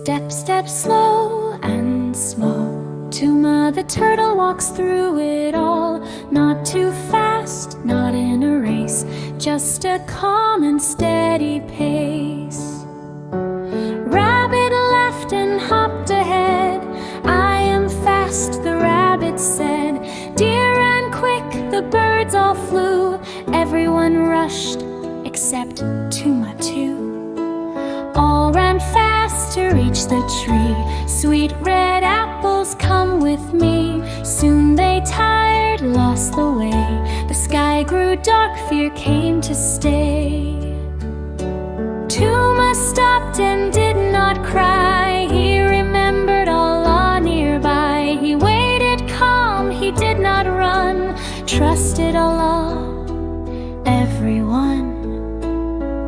Step, step, slow and small. Tuma the turtle walks through it all. Not too fast, not in a race, just a calm and steady pace. Rabbit laughed and hopped ahead. I am fast, the rabbit said. Deer ran quick, the birds all flew. Everyone rushed, except Tuma too. All ran fast to reach the tree. Sweet red apples, come with me. Soon they tired, lost the way. The sky grew dark, fear came to stay. Tuma stopped and did not cry. He remembered Allah nearby. He waited calm, he did not run. Trusted Allah, everyone.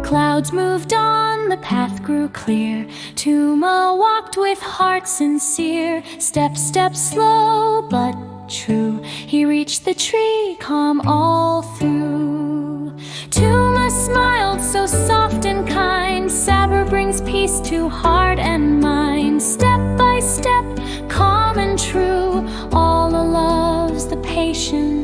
Clouds moved on, the path grew clear. Tuma walked with heart sincere. Step, step, slow but true. He reached the tree, calm all through. Tuma smiled, so soft and kind. Sabr brings peace to heart and mind. Step by step, calm and true. Allah loves the patient